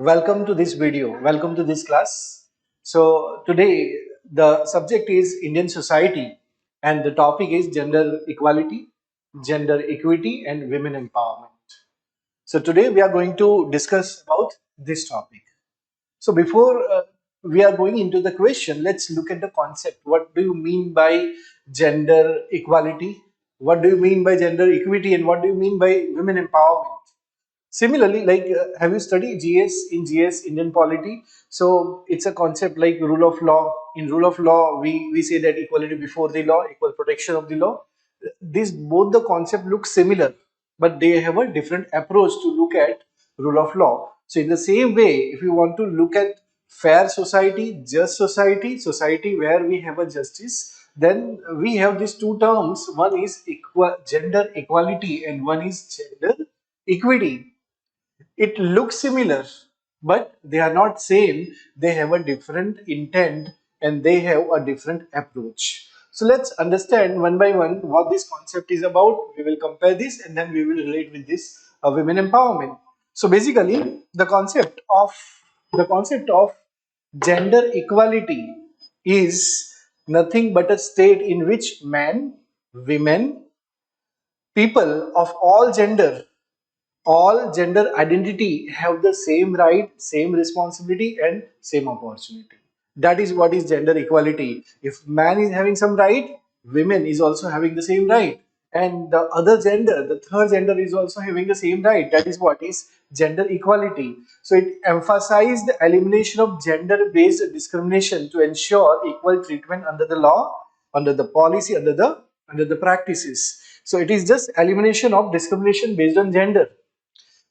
Welcome to this video. Welcome to this class. So today the subject is Indian society and the topic is gender equality, gender equity and women empowerment. So today we are going to discuss about this topic. So before we are going into the question, let's look at the concept. What do you mean by gender equality? What do you mean by gender equity and what do you mean by women empowerment? Similarly, have you studied GS in GS Indian polity? So it's a concept like rule of law. In rule of law, we say that equality before the law, equal protection of the law. These both the concept look similar, but they have a different approach to look at rule of law. So in the same way, if you want to look at fair society, just society, society where we have a justice, then we have these two terms. One is gender equality and one is gender equity. It looks similar, but they are not same. They have a different intent and they have a different approach. So let's understand one by one what this concept is about. We will compare this and then we will relate with this women empowerment. So basically the concept of gender equality is nothing but a state in which men, women, people of all gender identity have the same right, same responsibility and same opportunity. That is what is gender equality. If man is having some right, women is also having the same right, and the other gender, the third gender, is also having the same right. That is what is gender equality. So it emphasized the elimination of gender based discrimination to ensure equal treatment under the law, under the policy, under the practices. So it is just elimination of discrimination based on gender.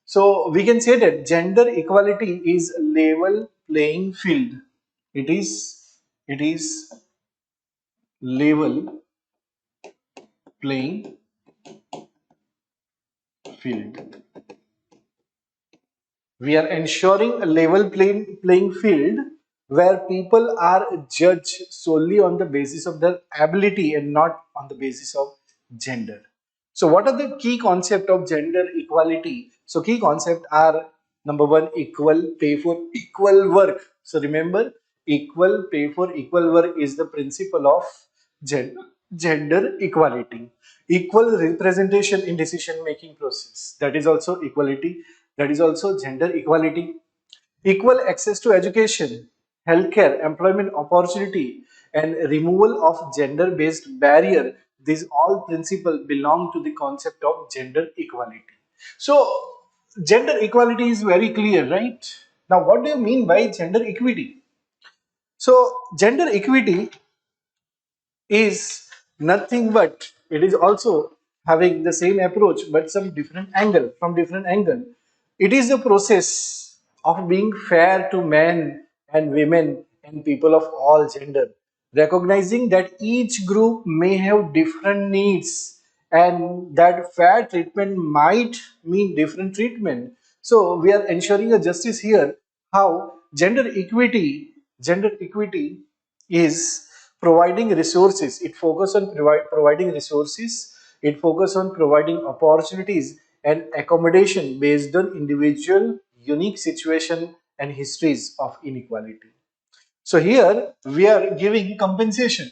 So we can say that gender equality is a level playing field. It is level playing field. We are ensuring a level playing field where people are judged solely on the basis of their ability and not on the basis of gender. So what are the key concept of gender equality? So key concept are: number one, equal pay for equal work. So remember, equal pay for equal work is the principle of gender equality. Equal representation in decision making process, that is also equality, that is also gender equality. Equal access to education, healthcare, employment opportunity, and removal of gender based barrier, these all principles belong to the concept of gender equality. So gender equality is very clear, right? Now what do you mean by gender equity? So gender equity is nothing but, it is also having the same approach but some different angle, from different angle. It is the process of being fair to men and women and people of all gender, recognizing that each group may have different needs and that fair treatment might mean different treatment. So we are ensuring a justice here. How gender equity is providing resources. It focuses on providing resources. It focuses on providing opportunities and accommodation based on individual unique situation and histories of inequality. So here we are giving compensation.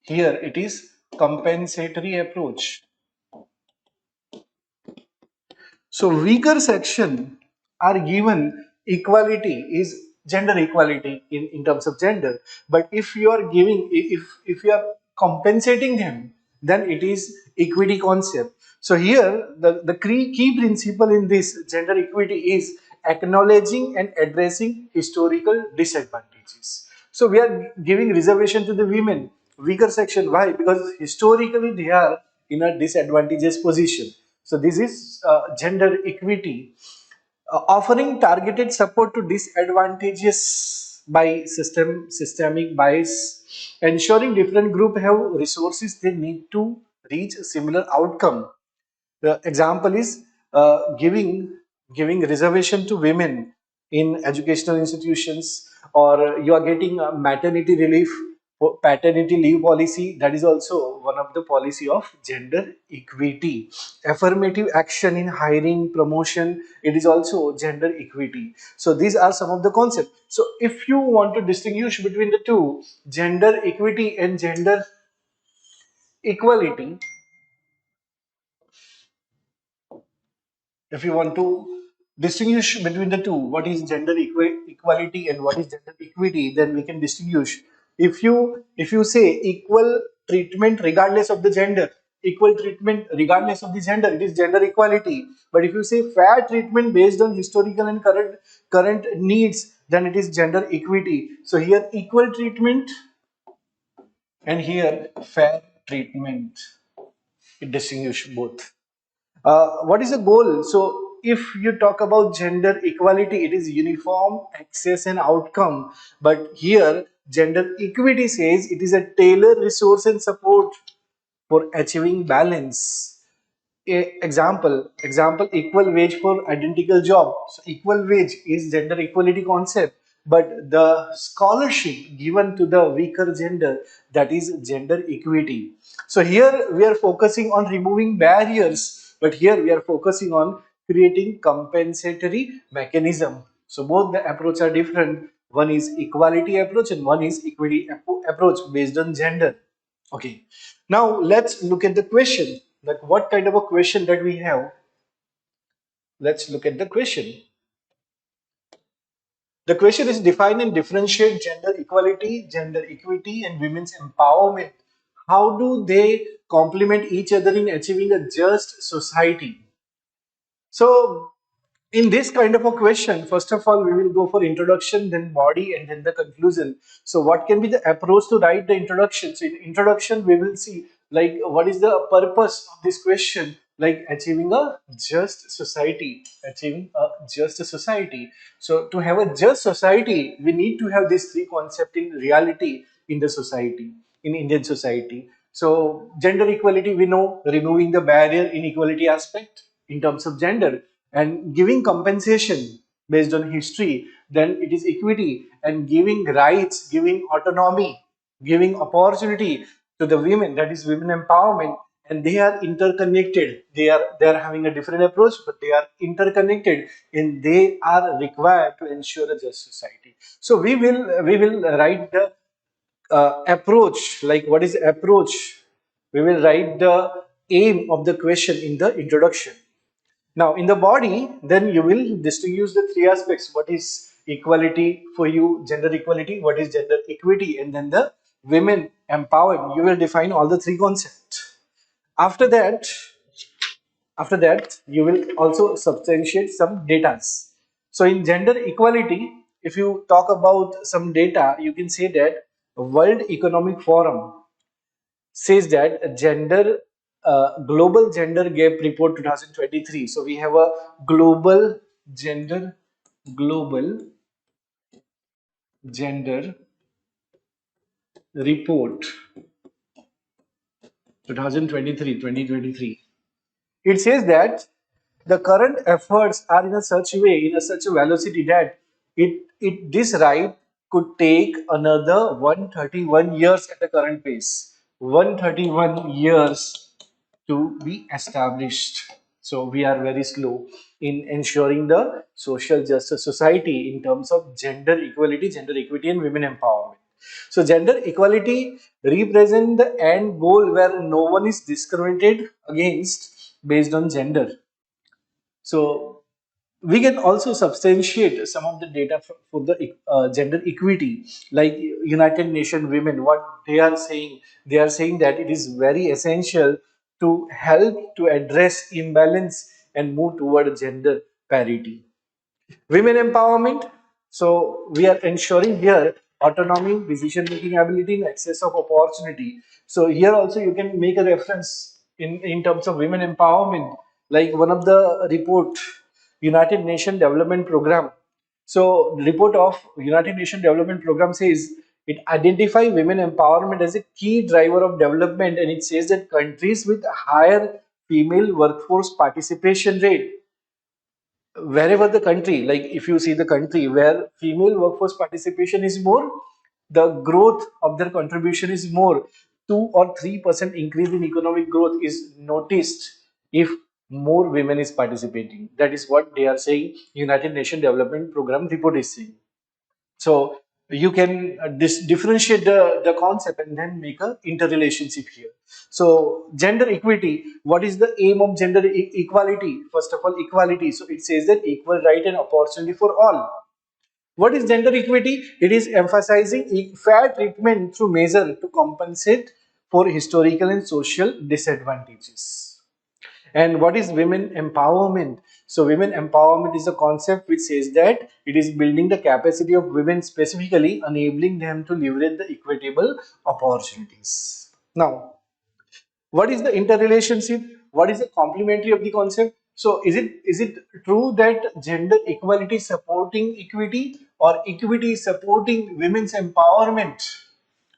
Here it is compensatory approach. So weaker section are given equality, is gender equality in terms of gender. But if you are giving, if you are compensating them, then it is equity concept. So here the key principle in this gender equity is acknowledging and addressing historical disadvantages. So we are giving reservation to the women, weaker section. Why? Because historically they are in a disadvantageous position. So this is gender equity, offering targeted support to disadvantageous by systemic bias, ensuring different group have resources they need to reach a similar outcome. The example is giving reservation to women in educational institutions, or you are getting maternity relief Paternity leave policy, that is also one of the policy of gender equity. Affirmative action in hiring, promotion, it is also gender equity. So these are some of the concepts. So if you want to distinguish between the two, gender equity and gender equality, if you want to distinguish between the two, what is gender equality and what is gender equity, then we can distinguish. If you say equal treatment regardless of the gender, equal treatment regardless of the gender, it is gender equality. But if you say fair treatment based on historical and current needs, then it is gender equity. So here equal treatment and here fair treatment, it distinguish both. What is the goal? So, if you talk about gender equality, it is uniform access and outcome. But here, gender equity says it is a tailored resource and support for achieving balance. Example, equal wage for identical job. So equal wage is gender equality concept, but the scholarship given to the weaker gender, that is gender equity. So here we are focusing on removing barriers, but here we are focusing on creating compensatory mechanism. So both the approach are different. One is equality approach and one is equity approach based on gender. Okay, now let's look at the question. Like what kind of a question that we have? Let's look at the question. The question is define and differentiate gender equality, gender equity, and women's empowerment. How do they complement each other in achieving a just society? So, in this kind of a question, first of all, we will go for introduction, then body, and then the conclusion. So, what can be the approach to write the introduction? So, in introduction, we will see like what is the purpose of this question, like achieving a just society, achieving a just society. So, to have a just society, we need to have these three concepts in reality in the society, in Indian society. So, gender equality, we know removing the barrier inequality aspect in terms of gender and giving compensation based on history, then it is equity, and giving rights, giving autonomy, giving opportunity to the women, that is women empowerment. And they are interconnected, they are having a different approach, but they are interconnected and they are required to ensure a just society. So we will write the approach, like what is approach, we will write the aim of the question in the introduction. Now, in the body, then you will distinguish the three aspects. What is equality for you, gender equality, what is gender equity, and then the women empowered. You will define all the three concepts. After that, you will also substantiate some data. So, in gender equality, if you talk about some data, you can say that World Economic Forum says that global gender gap report 2023. So we have a gender global gender report 2023. It says that the current efforts are in a such way, in a such a velocity that it this right could take another 131 years at the current pace. 131 years to be established. So we are very slow in ensuring the social justice society in terms of gender equality, gender equity, and women empowerment. So gender equality represent the end goal where no one is discriminated against based on gender. So we can also substantiate some of the data for the gender equity, like United Nations Women. What they are saying that it is very essential to help to address imbalance and move toward gender parity. Women empowerment. So we are ensuring here autonomy, decision making ability, and access of opportunity. So here also you can make a reference in terms of women empowerment, like one of the report, United Nations Development Program. So the report of United Nations Development Program says it identifies women empowerment as a key driver of development, and it says that countries with higher female workforce participation rate, wherever the country, like if you see the country where female workforce participation is more, the growth of their contribution is more. 2 or 3% increase in economic growth is noticed if more women is participating. That is what they are saying. United Nations Development Program report is saying. So you can differentiate the concept and then make a interrelationship here. So gender equity, what is the aim of gender equality? First of all, equality. So it says that equal right and opportunity for all. What is gender equity? It is emphasizing fair treatment through measure to compensate for historical and social disadvantages. And what is women empowerment? So women empowerment is a concept which says that it is building the capacity of women, specifically enabling them to leverage the equitable opportunities. Now, what is the interrelationship? What is the complementary of the concept? So is it true that gender equality is supporting equity, or equity is supporting women's empowerment?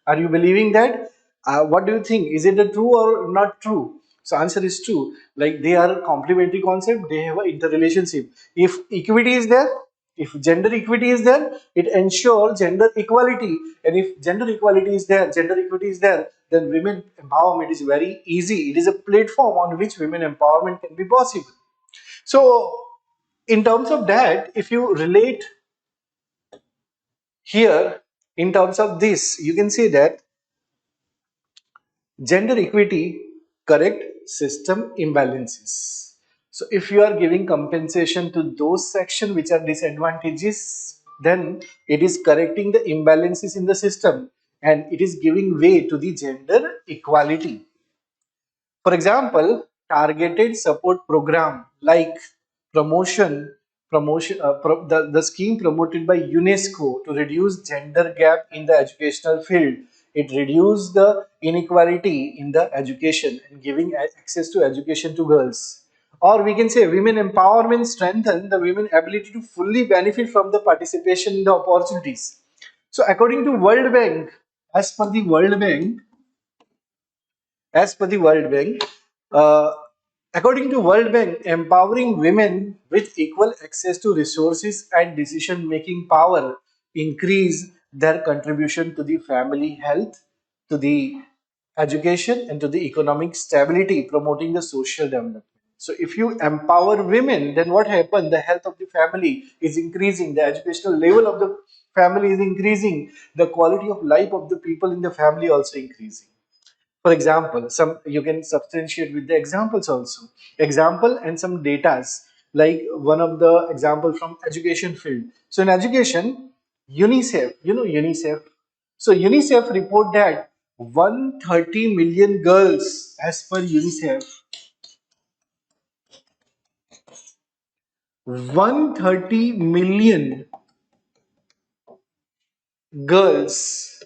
Are you believing that? What do you think? Is it a true or not true? So answer is true. Like, they are a complementary concept. They have an interrelationship. If equity is there, if gender equity is there, it ensures gender equality. And if gender equality is there, gender equity is there, then women empowerment is very easy. It is a platform on which women empowerment can be possible. So in terms of that, if you relate here in terms of this, you can say that gender equity correct system imbalances. So if you are giving compensation to those sections which are disadvantages, then it is correcting the imbalances in the system and it is giving way to the gender equality. For example, targeted support program like the scheme promoted by UNESCO to reduce gender gap in the educational field. It reduced the inequality in the education and giving access to education to girls. Or we can say women empowerment strengthen the women ability to fully benefit from the participation in the opportunities. So according to World Bank, as per the World Bank, as per the World Bank, uh, according to World Bank, empowering women with equal access to resources and decision-making power increase their contribution to the family health, to the education, and to the economic stability, promoting the social development. So, if you empower women, then what happens? The health of the family is increasing, the educational level of the family is increasing, the quality of life of the people in the family also increasing. For example, some you can substantiate with the examples also. Example and some datas, like one of the example from education field. So in education, UNICEF, UNICEF. So UNICEF report that 130 million girls, as per UNICEF, 130 million girls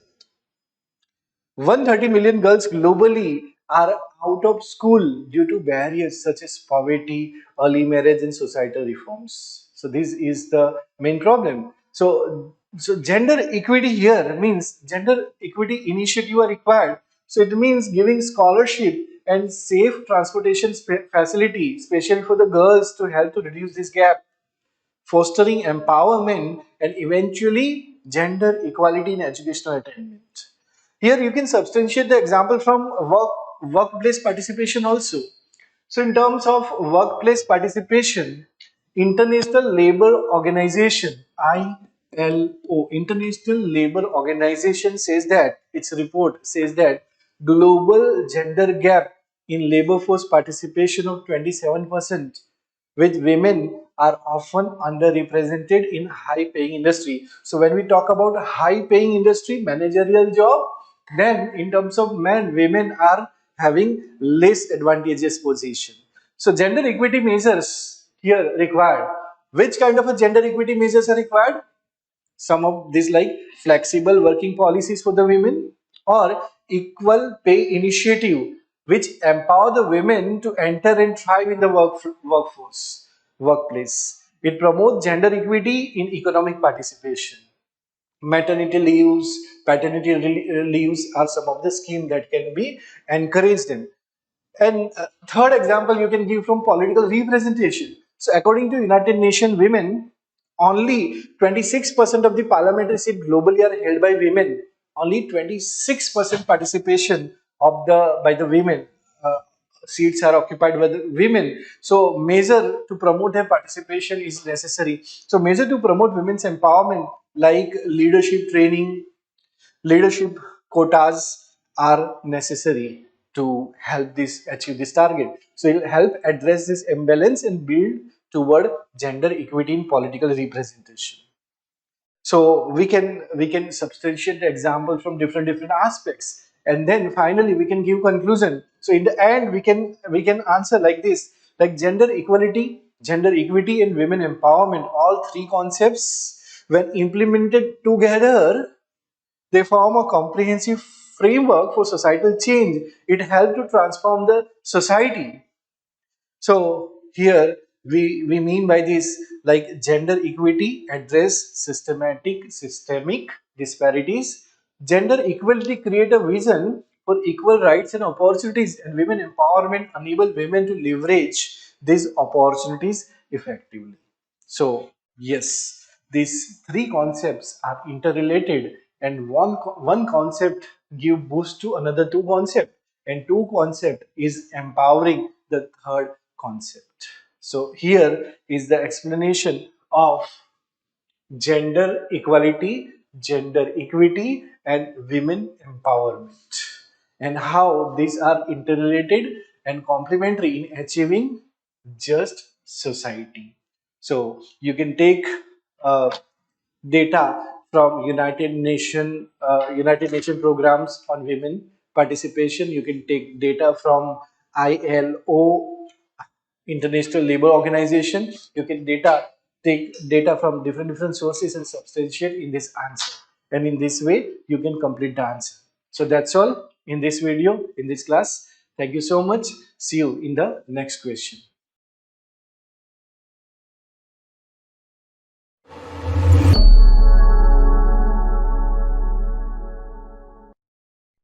130 million girls globally are out of school due to barriers such as poverty, early marriage, and societal reforms. So this is the main problem. So gender equity here means gender equity initiative are required. So it means giving scholarship and safe transportation facility, especially for the girls, to help to reduce this gap, fostering empowerment, and eventually gender equality in educational attainment. Here you can substantiate the example from workplace participation also. So in terms of workplace participation, International Labour Organization, ILO, International Labour Organization says that, its report says that global gender gap in labor force participation of 27%, with women are often underrepresented in high paying industry. So when we talk about high paying industry, managerial job, then in terms of men, women are having less advantageous position. So gender equity measures here required. Which kind of a gender equity measures are required? Some of these, like flexible working policies for the women, or equal pay initiative which empower the women to enter and thrive in the workplace. It promotes gender equity in economic participation. Maternity leaves, paternity leaves are some of the schemes that can be encouraged in. And third example you can give from political representation. So according to United Nations women, only 26% of the parliamentary seats globally are held by women. only 26% participation of the by the women. Uh, Seats are occupied by the women. So measure to promote their participation is necessary. So measure to promote women's empowerment like leadership training, leadership quotas are necessary to help this achieve this target. So it will help address this imbalance and build toward gender equity in political representation. So we can substantiate the example from different aspects, and then finally we can give conclusion. So in the end we can answer like this, like gender equity and women empowerment, all three concepts when implemented together, they form a comprehensive framework for societal change. It helps to transform the society. So here we mean by this, like gender equity address systemic disparities. Gender equality create a vision for equal rights and opportunities, and women empowerment enable women to leverage these opportunities effectively. So yes, these three concepts are interrelated, and one concept give boost to another two concept, and two concept is empowering the third concept. So here is the explanation of gender equality, gender equity, and women empowerment, and how these are interrelated and complementary in achieving just society. So you can take uh, data from United Nation programs on women participation. You can take data from ILO, International Labour Organization. You can take data from different sources and substantiate in this answer. And in this way, you can complete the answer. So that's all in this video, in this class. Thank you so much. See you in the next question.